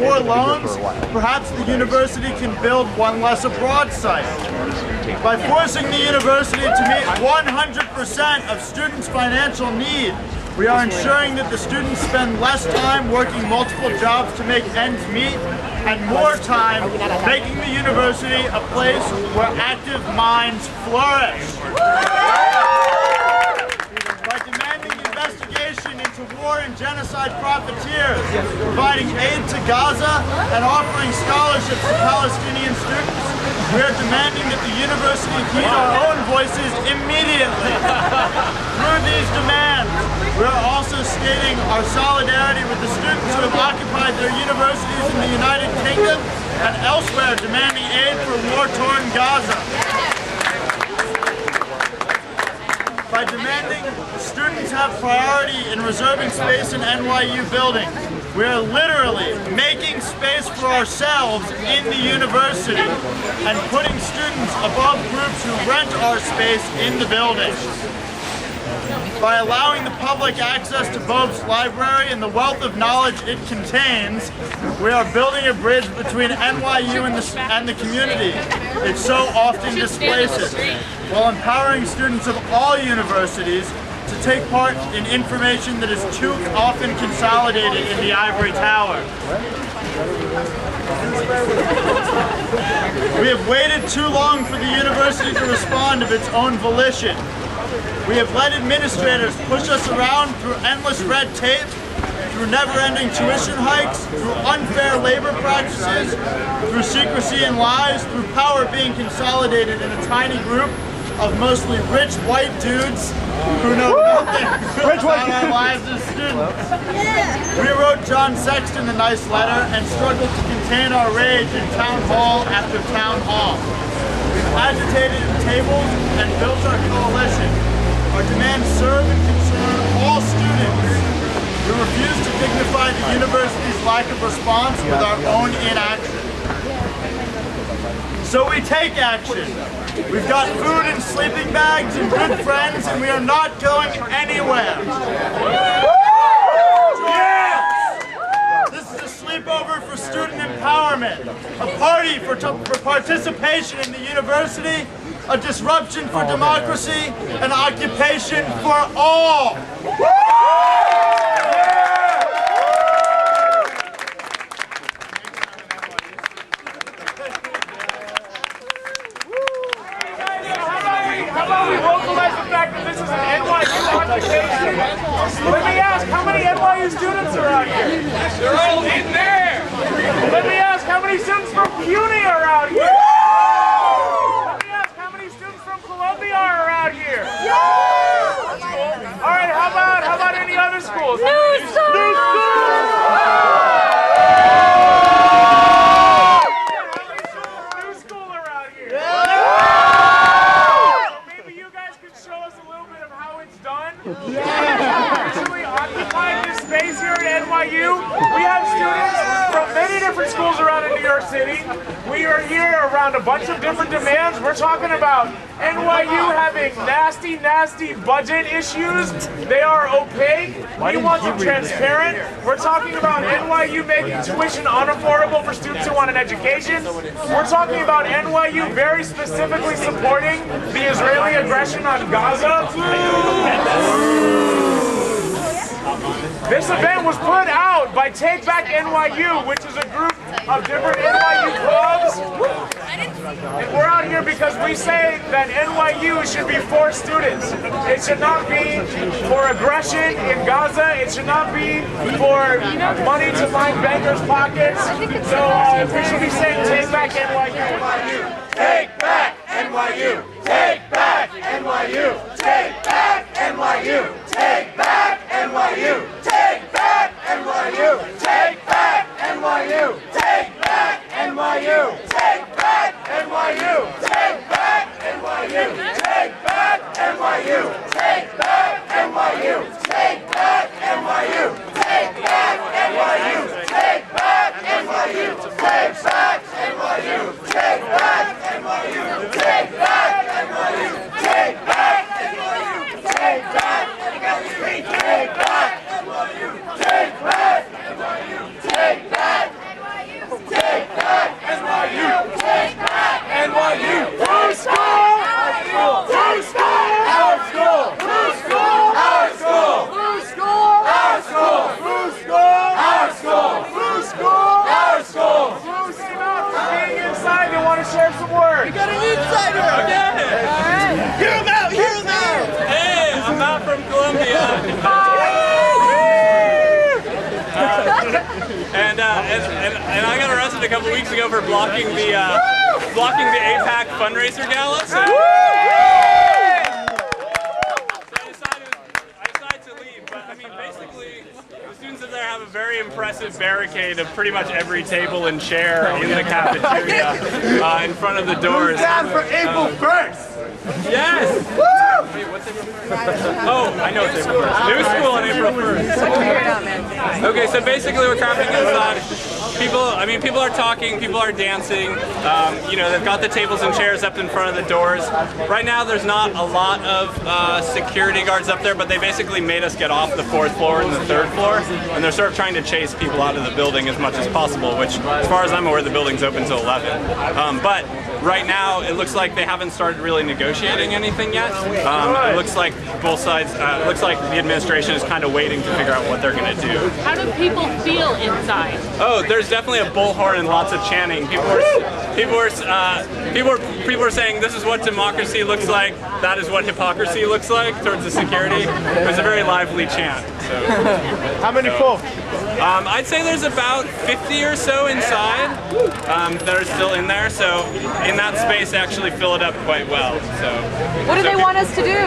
more loans, perhaps the university can build one less abroad site. By forcing the university to meet 100% of students' financial need, we are ensuring that the students spend less time working multiple jobs to make ends meet and more time making the university a place where active minds flourish. By demanding investigation into war and genocide profiteers, providing aid to Gaza, and offering scholarships to Palestinian students, we are demanding that the university heed our own voices immediately. Through these demands, we are also stating our solidarity with the students who have occupied their universities in the United Kingdom and elsewhere, demanding aid for war-torn Gaza. By demanding students have priority in reserving space in NYU buildings, we are literally making space for ourselves in the university and putting students above groups who rent our space in the building. By allowing the public access to Bob's library and the wealth of knowledge it contains, we are building a bridge between NYU and the community it so often displaces, while empowering students of all universities to take part in information that is too often consolidated in the ivory tower. We have waited too long for the university to respond of its own volition. We have let administrators push us around through endless red tape, through never-ending tuition hikes, through unfair labor practices, through secrecy and lies, through power being consolidated in a tiny group of mostly rich white dudes who know nothing about our lives as students. We wrote John Sexton a nice letter and struggled to contain our rage in town hall after town hall. We've agitated at tables and built our coalition. Our demands serve and concern all students. We refuse to dignify the university's lack of response with our own inaction. So we take action. We've got food and sleeping bags and good friends, and we are not going anywhere. This is a sleepover for student empowerment, a party for participation in the university, a disruption for democracy, an occupation for all. How about we vocalize the fact that this is an NYU occupation? Let me ask, how many NYU students are out here? They're all in there! Let me ask, how many students from CUNY are out here? Columbia are around here. All right, how about any other schools? New schools! New school around here. Maybe you guys could show us a little bit of how it's done. We actually occupied this space here at NYU. We have students from many different schools around in New York City. We are here around a bunch of different demands. We're talking about NYU having nasty, nasty budget issues. They are opaque. We want them transparent. We're talking about NYU making tuition unaffordable for students who want an education. We're talking about NYU very specifically supporting the Israeli aggression on Gaza. This event was put out by Take Back NYU, which is a group of different NYU clubs. And we're out here because we say that NYU should be for students. It should not be for aggression in Gaza. It should not be for money to line bankers' pockets. So we should be saying, take back NYU. Take back NYU. Take back NYU. Take back NYU. Take back NYU. Take back NYU. Take back NYU. Take back NYU. Take back NYU. Take back NYU. Take back NYU. Take back NYU. Take back NYU. Take back NYU. Take back NYU. Take back NYU. Take back have some words. Got an insider! Hear him out! Hear him out! Hey, I'm Matt from Columbia. And I got arrested a couple weeks ago for blocking the APAC fundraiser gala. So I decided to leave. But I mean, basically, the students up there have a very impressive barricade of pretty much every table and chair in the cafeteria in front of the doors. Down for April 1st! Yes! Wait, what's April 1st? Oh, I know it's April 1st. New school on April 1st. Okay, so basically what's happening is people are talking, people are dancing. You know, they've got the tables and chairs up in front of the doors. Right now there's not a lot of security guards up there, but they basically made us get off the 4th floor and the 3rd floor, and they're sort of trying to chase people out of the building as much as possible, which, as far as I'm aware, the building's open till 11. But right now, it looks like they haven't started really negotiating anything yet. It looks like both sides, it looks like the administration is kind of waiting to figure out what they're going to do. How do people feel inside? Oh, there's definitely a bullhorn and lots of chanting. People were saying, this is what democracy looks like, that is what hypocrisy looks like, towards the security. It was a very lively chant. So. How many folks? I'd say there's about 50 or so inside that are still in there, so in that space they actually fill it up quite well. So, What do they want us to do?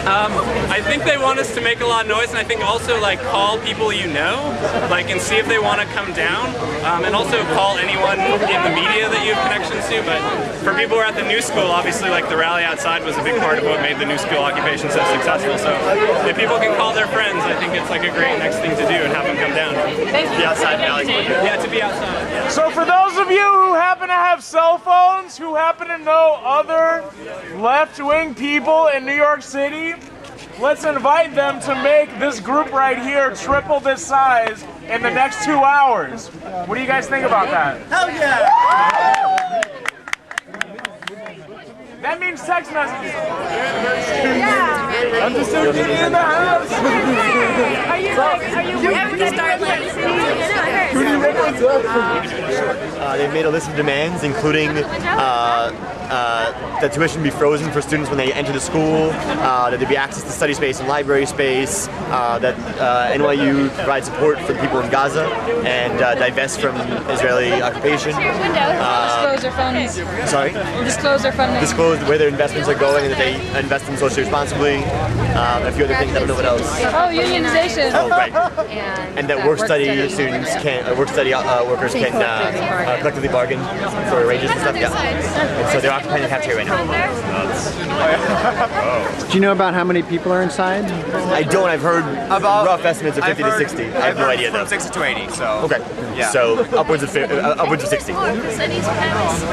I think they want us to make a lot of noise, and I think also like call people you know, like, and see if they want to come down, and also call anyone in the media that you have connections to. But for people who are at the new school, obviously like the rally outside was a big part of what made the new school occupation so successful. So if people can call their friends, I think it's like a great next thing to do and have them come down. Thank you. The outside rally. Yeah, to be outside. Yeah. So for those of you who happen to have cell phones, who happen to know other left-wing people in New York City, let's invite them to make this group right here triple this size in the next 2 hours. What do you guys think about that? Hell yeah! That means text messages. I'm just so good in the house. Are you ever to start like They've made a list of demands, including that tuition be frozen for students when they enter the school, that there be access to study space and library space, that NYU provide support for the people in Gaza and divest from Israeli occupation. disclosure funds? Sorry? Disclosure funding. Disclose where their investments are going and that they invest them socially responsibly. A few other things, I don't know what else. Oh, unionization. Oh, right. And that work study students can, workers can collectively bargain for wages and stuff. Yeah. And so they're occupying the cafeteria right now. Do you know about how many people are inside? I don't. I've heard rough estimates of 50 to 60. I have no idea though. From 60 to 80. So Okay. Yeah. So upwards of 60. Studies when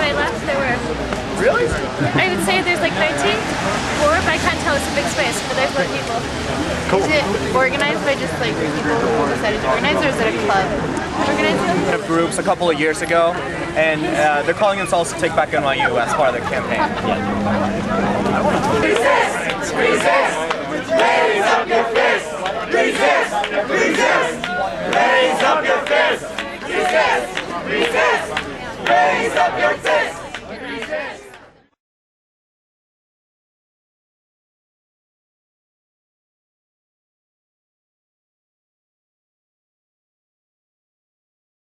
I left, there were. Really? I would say there's like 19, but I can't tell. It's a big space, but there's more people. Cool. Is it organized by just like people who decided to organize, or is it a club organizing? of groups a couple of years ago, and they're calling themselves to take back NYU as part of their campaign. Resist! Resist!